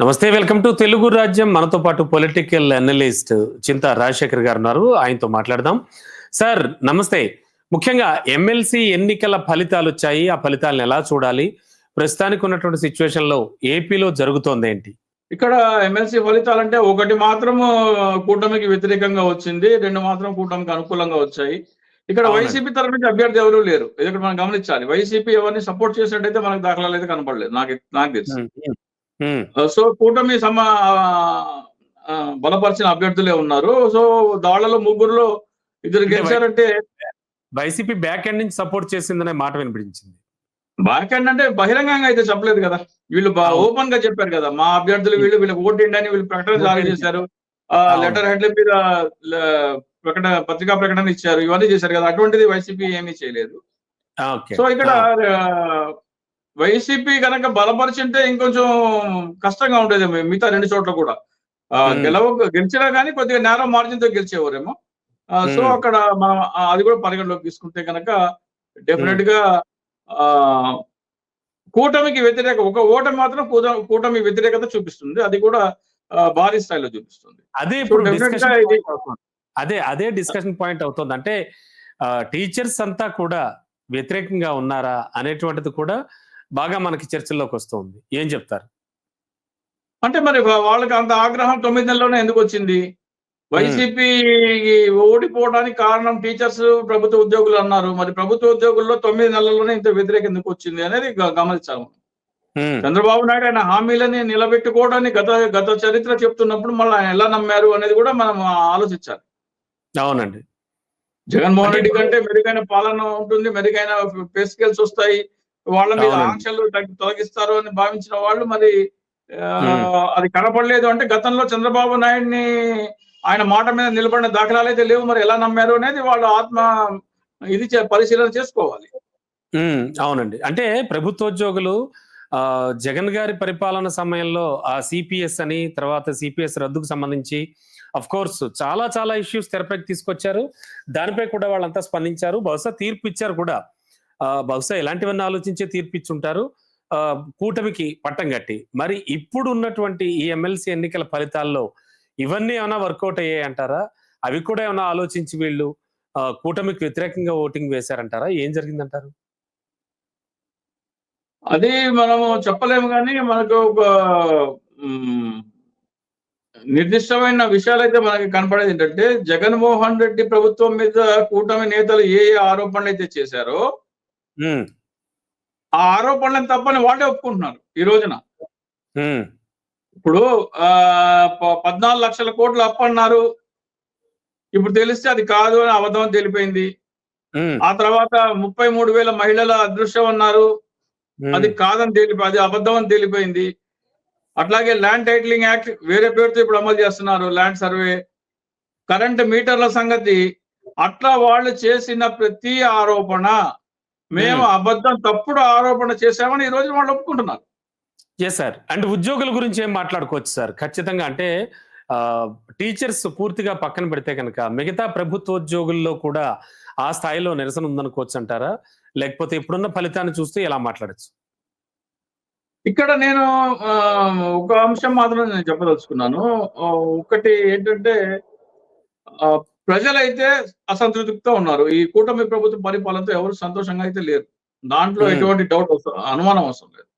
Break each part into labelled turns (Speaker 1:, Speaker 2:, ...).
Speaker 1: నమస్తే. Welcome to Telugu రాజ్యం. మనతో పాటు పొలిటికల్ అనలిస్ట్ చింతా రాజశేఖర్ గారు ఉన్నారు. ఆయనతో మాట్లాడదాం. సార్ నమస్తే. ముఖ్యంగా ఎమ్మెల్సీ ఎన్నికల ఫలితాలు వచ్చాయి. ఆ ఫలితాలను ఎలా చూడాలి? ప్రస్తుతానికి ఉన్నటువంటి సిచ్యువేషన్ లో ఏపీలో జరుగుతోంది ఏంటి?
Speaker 2: ఇక్కడ ఎమ్మెల్సీ ఫలితాలంటే ఒకటి మాత్రము కూటమికి వ్యతిరేకంగా వచ్చింది. 2 మాత్రం కూటమికి అనుకూలంగా వచ్చాయి. ఇక్కడ
Speaker 1: అవునండి.
Speaker 2: వైసీపీ తరఫు నుంచి అభ్యర్థి ఎవరు లేరు. ఇది ఇక్కడ మనం గమనించాలి. వైసీపీ ఎవరిని సపోర్ట్ చేసినట్టయితే మనకు దాఖలాలు అయితే కనపడలేదు. నాకు తెలుసు.
Speaker 1: ఉమ్, ఉమ్, ఉమ్.
Speaker 2: సో కూటమి బలపరిచిన అభ్యర్థులే ఉన్నారు. సో వాళ్ళలో ముగ్గురులో ఇద్దరు
Speaker 1: అంటే
Speaker 2: గెలిచారంటే
Speaker 1: వైసీపీ బ్యాక్ ఎండ్ నుంచి సపోర్ట్ చేసిందనే మాట వినిపించింది.
Speaker 2: బ్యాక్ ఎండ్ అంటే బహిరంగంగా అయితే చెప్పలేదు కదా. వీళ్ళు
Speaker 1: అవును.
Speaker 2: ఓపెన్ గా చెప్పారు కదా. మా అభ్యర్థులు వీళ్ళకి ఓటేయండి అని వీళ్ళు ప్రకటన జారీ చేశారు.
Speaker 1: అవును.
Speaker 2: లెటర్ హెడ్ల మీద పత్రికా ప్రకటన ఇచ్చారు. ఇవన్నీ చేశారు కదా. అటువంటిది వైసీపీ ఏమీ చేయలేదు.
Speaker 1: ఓకే.
Speaker 2: సో ఇక్కడ వైసీపీ కనుక బలపరిచింటే ఇంకొంచెం కష్టంగా ఉండేది మిగతా 2 చోట్ల కూడా. గెలిచినా కానీ కొద్దిగా నేరో మార్జిన్ తో గెలిచేవారేమో. సో అక్కడ మనం అది కూడా పరిగణలోకి తీసుకుంటే కనుక డెఫినెట్ గా ఆ కూటమికి వ్యతిరేక ఒక ఓటమి మాత్రం కూటమి వ్యతిరేకత చూపిస్తుంది. అది కూడా భారీ స్థాయిలో చూపిస్తుంది.
Speaker 1: అదే ఇప్పుడు
Speaker 2: డెఫినెట్ గా
Speaker 1: డిస్కషన్
Speaker 2: ఇది
Speaker 1: పాయింట్ అవుతుంది. అదే డిస్కషన్ పాయింట్ అవుతుంది. అంటే టీచర్స్ అంతా కూడా వ్యతిరేకంగా ఉన్నారా అనేటువంటిది కూడా బాగా మనకి చర్చల్లోకి వస్తుంది. ఏం చెప్తారు?
Speaker 2: అంటే మరి వాళ్ళకి అంత ఆగ్రహం 9 నెలల్లోనే ఎందుకు వచ్చింది? వైసీపీ ఓడిపోవడానికి కారణం టీచర్స్, ప్రభుత్వ ఉద్యోగులు అన్నారు. మరి ప్రభుత్వ ఉద్యోగుల్లో 9 నెలల్లోనే ఇంత వ్యతిరేకత ఎందుకు వచ్చింది అనేది గమనించాలి మనం. చంద్రబాబు నాయుడు ఆయన హామీలని నిలబెట్టుకోవడాన్ని గత చరిత్ర చెప్తున్నప్పుడు మళ్ళీ ఆయన ఎలా నమ్మారు అనేది కూడా మనం ఆలోచించాలి.
Speaker 1: అవునండి.
Speaker 2: జగన్మోహన్ రెడ్డి కంటే మెరుగైన పాలన ఉంటుంది, మెరుగైన పే స్కేల్స్ వస్తాయి, వాళ్ళ మీద
Speaker 1: అవునండి.
Speaker 2: ఆంక్షలు తొలగిస్తారు అని భావించిన వాళ్ళు మరి అది కనపడలేదు. అంటే గతంలో చంద్రబాబు నాయుడిని ఆయన మాట మీద నిలబడిన దాఖలాలు అయితే లేవు. మరి ఎలా నమ్మారు అనేది వాళ్ళు పరిశీలన చేసుకోవాలి.
Speaker 1: అవునండి. అంటే ప్రభుత్వోద్యోగులు జగన్ గారి పరిపాలన సమయంలో ఆ సిపిఎస్ అని, తర్వాత సిపిఎస్ రద్దుకు సంబంధించి కోర్స్ చాలా చాలా ఇష్యూస్ తెరపైకి తీసుకొచ్చారు. దానిపై కూడా వాళ్ళంతా స్పందించారు. బహుశా తీర్పు ఇచ్చారు కూడా. బహుశా ఇలాంటివన్నీ ఆలోచించే తీర్పు ఇచ్చుంటారు. కూటమికి పట్టం కట్టి. మరి ఇప్పుడు ఉన్నటువంటి ఈ ఎమ్మెల్సీ ఎన్నికల ఫలితాల్లో ఇవన్నీ ఏమైనా వర్కౌట్ అయ్యాయి అంటారా? అవి కూడా ఏమైనా ఆలోచించి వీళ్ళు కూటమికి వ్యతిరేకంగా ఓటింగ్ వేశారంటారా? ఏం జరిగిందంటారు?
Speaker 2: అది మనము చెప్పలేము కానీ మనకు ఒక నిర్దిష్టమైన విషయాలైతే మనకి కనపడేది ఏంటంటే జగన్మోహన్ రెడ్డి ప్రభుత్వం మీద కూటమి నేతలు ఏ ఆరోపణలు అయితే చేశారో ఆ ఆరోపణలను తప్పని వాళ్ళే ఒప్పుకుంటున్నారు ఈ రోజున. ఇప్పుడు 14 లక్షల కోట్లు అప్పన్నారు. ఇప్పుడు తెలిస్తే అది కాదు అని అబద్ధం తెలిపోయింది. ఆ తర్వాత 33,000 మహిళల అదృశ్యం అన్నారు. అది కాదని అది అబద్ధం అని తెలిపోయింది. అట్లాగే ల్యాండ్ టైటిలింగ్ యాక్ట్ వేరే పేరుతో ఇప్పుడు అమలు చేస్తున్నారు. ల్యాండ్ సర్వే, కరెంట్ మీటర్ల సంగతి. అట్లా వాళ్ళు చేసిన ప్రతి ఆరోపణ మేము అబద్ధం, తప్పుడు ఆరోపణ చేశామని ఈ రోజు వాళ్ళు ఒప్పుకుంటున్నారు.
Speaker 1: Yes sir. అండ్ ఉద్యోగుల గురించి ఏం మాట్లాడుకోవచ్చు సార్? ఖచ్చితంగా అంటే టీచర్స్ పూర్తిగా పక్కన పెడితే కనుక మిగతా ప్రభుత్వోద్యోగుల్లో కూడా ఆ స్థాయిలో నిరసన ఉందనుకోవచ్చు అంటారా? లేకపోతే ఇప్పుడున్న ఫలితాన్ని చూస్తే ఎలా మాట్లాడచ్చు?
Speaker 2: ఇక్కడ నేను ఒక అంశం మాత్రం నేను చెప్పదలుచుకున్నాను. ఒకటి ఏంటంటే ప్రజలైతే అసంతృప్తితో ఉన్నారు. ఈ కూటమి ప్రభుత్వ పరిపాలనతో ఎవరు సంతోషంగా అయితే లేరు. దాంట్లో ఎటువంటి అనుమానం అవసరం లేదు.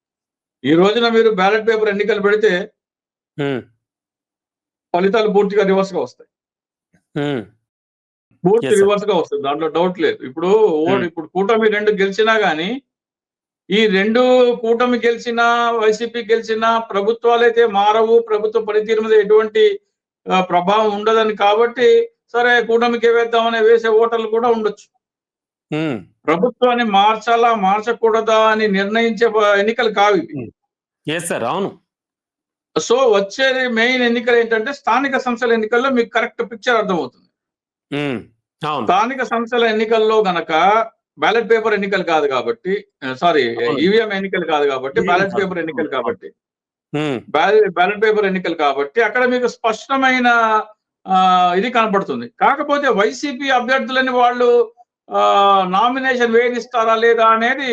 Speaker 2: ఈ రోజున మీరు బ్యాలెట్ పేపర్ ఎన్నికలు పెడితే ఫలితాలు పూర్తిగా రివర్స్ గా వస్తాయి. పూర్తి రివర్స్ గా వస్తుంది. దాంట్లో డౌట్ లేదు. ఇప్పుడు కూటమి 2 గెలిచినా గానీ ఈ 2 కూటమి గెలిచినా, వైసీపీ గెలిచినా ప్రభుత్వాలైతే మారవు. ప్రభుత్వ పనితీరు మీద ఎటువంటి ప్రభావం ఉండదని కాబట్టి సరే కూటమికి వేద్దామని వేసే ఓటర్లు కూడా ఉండొచ్చు. ప్రభుత్వాన్ని మార్చాలా, మార్చకూడదా అని నిర్ణయించే ఎన్నికలు కావు ఇవి.
Speaker 1: అవును.
Speaker 2: సో వచ్చేది మెయిన్ ఎన్నికలు ఏంటంటే స్థానిక సంస్థల ఎన్నికల్లో మీకు కరెక్ట్ పిక్చర్ అర్థమవుతుంది. స్థానిక సంస్థల ఎన్నికల్లో గనక బ్యాలెట్ పేపర్ ఎన్నికలు కాదు కాబట్టి, ఈవీఎం ఎన్నికలు కాదు కాబట్టి, బ్యాలెట్ పేపర్ ఎన్నికలు కాబట్టి, బ్యాలెట్ పేపర్ ఎన్నికలు కాబట్టి అక్కడ మీకు స్పష్టమైన ఇది కనపడుతుంది. కాకపోతే వైసీపీ అభ్యర్థులని వాళ్ళు నామినేషన్ వేధిస్తారా లేదా అనేది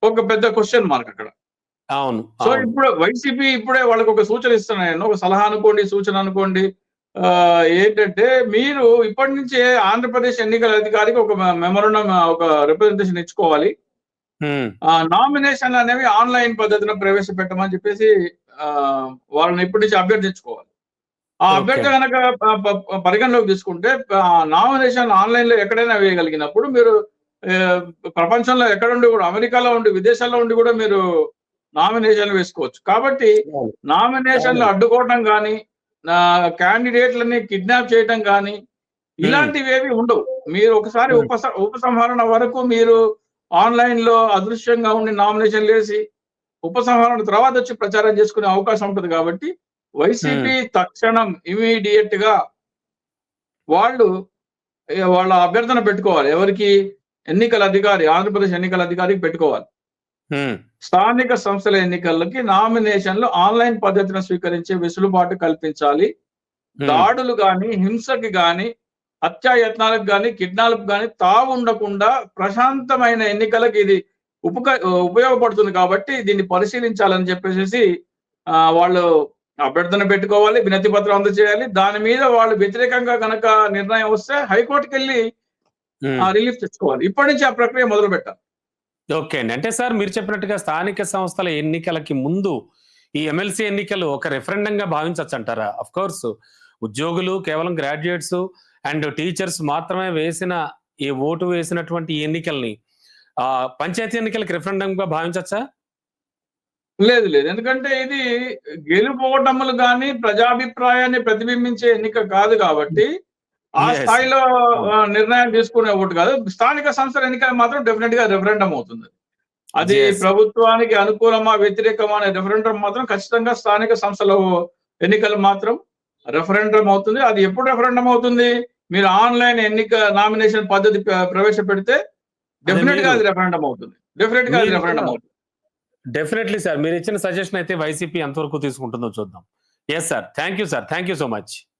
Speaker 2: ఒక పెద్ద క్వశ్చన్ మార్క్ అక్కడ.
Speaker 1: అవును.
Speaker 2: సో
Speaker 1: అవును.
Speaker 2: ఇప్పుడు వైసీపీ ఇప్పుడే వాళ్ళకి ఒక సూచన ఇస్తున్నాను నేను. ఒక సలహా అనుకోండి, సూచన అనుకోండి. ఏంటంటే మీరు ఇప్పటి నుంచే ఆంధ్రప్రదేశ్ ఎన్నికల అధికారికి ఒక మెమోరాండం, ఒక రిప్రజెంటేషన్ ఇచ్చుకోవాలి.
Speaker 1: హ్మ్.
Speaker 2: నామినేషన్లు అనేవి ఆన్‌లైన్ పద్ధతిలో ప్రవేశపెట్టమని చెప్పేసి వాళ్ళని ఇప్పటి నుంచి అభ్యర్థించుకోవాలి. ఆ
Speaker 1: ఓకే.
Speaker 2: అభ్యర్థి గనక ప ప పరిగణలోకి తీసుకుంటే నామినేషన్ ఆన్‌లైన్‌లో ఎక్కడైనా వేయగలిగినప్పుడు మీరు ఆహ్, ప్రపంచంలో ఎక్కడుండి కూడా అమెరికాలో ఉండి, విదేశాల్లో ఉండి కూడా మీరు నామినేషన్‌లు వేసుకోవచ్చు. కాబట్టి
Speaker 1: అవును.
Speaker 2: నామినేషన్‌లు
Speaker 1: అవునండి.
Speaker 2: అడ్డుకోవడం గాని, క్యాండిడేట్‌లని కిడ్నాప్ చేయటం గాని,
Speaker 1: హ్మ్.
Speaker 2: ఇలాంటివేవి ఉండవు. మీరు ఒకసారి
Speaker 1: హ్మ్.
Speaker 2: ఉపసంహరణ వరకు మీరు ఆన్‌లైన్‌లో అదృశ్యంగా ఉండి నామినేషన్‌లేసి ఉపసంహరణ తర్వాత వచ్చి ప్రచారం చేసుకునే అవకాశం ఉంటది కాబట్టి,
Speaker 1: హ్మ్.
Speaker 2: వైసీపీ తక్షణం ఇమ్మీడియేట్‌గా వాళ్ళు వాళ్ళ అభ్యర్థన పెట్టుకోవాలి. ఎవరికి? ఎన్నికల అధికారి, ఆంధ్రప్రదేశ్ ఎన్నికల అధికారికి పెట్టుకోవాలి.
Speaker 1: హ్మ్.
Speaker 2: స్థానిక సంస్థల ఎన్నికలకి నామినేషన్‌లు ఆన్‌లైన్ పద్ధతిని స్వీకరించే వెసులుబాటు కల్పించాలి.
Speaker 1: హ్మ్.
Speaker 2: దాడులు గాని, హింసకి గాని, హత్యాయత్నాలకు గాని, కిడ్నాప్‌కి గాని తావుండకుండా ప్రశాంతమైన ఎన్నికలకి ఇది ఉపయోగపడుతుంది కాబట్టి దీన్ని పరిశీలించాలని చెప్పేసేసి వాళ్ళు అభ్యర్థన పెట్టుకోవాలి. వినతి పత్రం అందజేయాలి. దాని మీద వాళ్ళు వ్యతిరేకంగా గనక నిర్ణయం వస్తే హైకోర్ట్‌కెళ్లి
Speaker 1: హ్మ్.
Speaker 2: రిలీఫ్ తెచ్చుకోవాలి. ఇప్పటి నుంచి ఆ ప్రక్రియ మొదలుపెట్టాలి.
Speaker 1: ఓకే అండి. అంటే సార్ మీరు చెప్పినట్టుగా స్థానిక సంస్థల ఎన్నికలకి ముందు ఈ ఎమ్మెల్సీ ఎన్నికలు ఒక రెఫరెండంగా భావించొచ్చంటారా? ఆఫ్‌కోర్స్ ఉద్యోగులు కేవలం గ్రాడ్యుయేట్స్ అండ్ టీచర్స్ మాత్రమే వేసిన ఈ ఓటు వేసినటువంటి ఈ ఎన్నికల్ని పంచాయతీ ఎన్నికలకి రెఫరెండంగా భావించొచ్చా?
Speaker 2: లేదు, లేదు. ఎందుకంటే ఇది గెలుపోటములు గాని, ప్రజాభిప్రాయాన్ని ప్రతిబింబించే ఎన్నిక కాదు కాబట్టి, ఆ
Speaker 1: యెస్.
Speaker 2: స్థాయిలో
Speaker 1: అవును.
Speaker 2: నిర్ణయం తీసుకునే ఓటు కాదు. స్థానిక సంస్థల ఎన్నికలు మాత్రం డెఫినిట్‌గా రెఫరెండం అవుతుంది. అది
Speaker 1: యెస్.
Speaker 2: ప్రభుత్వానికి అనుకూలమా, వ్యతిరేకమా అనే రెఫరెండం మాత్రం ఖచ్చితంగా స్థానిక సంస్థల ఎన్నికలు మాత్రం రెఫరెండం అవుతుంది. అది ఎప్పుడు రెఫరెండం అవుతుంది? మీరు ఆన్‌లైన్ ఎన్నిక నామినేషన్ పద్ధతి ప్రవేశపెడితే
Speaker 1: అదే
Speaker 2: డెఫినిట్‌గా అది రెఫరెండం అవుతుంది. డెఫినిట్‌గా అది
Speaker 1: మీరిచ్చిన
Speaker 2: రెఫరెండం అవుతుంది.
Speaker 1: Definitely sir. మీరిచ్చిన సజెషన్ అయితే వైసీపీ ఎంతవరకు తీసుకుంటుందో చూద్దాం. Yes sir. Thank you sir. Thank you so much.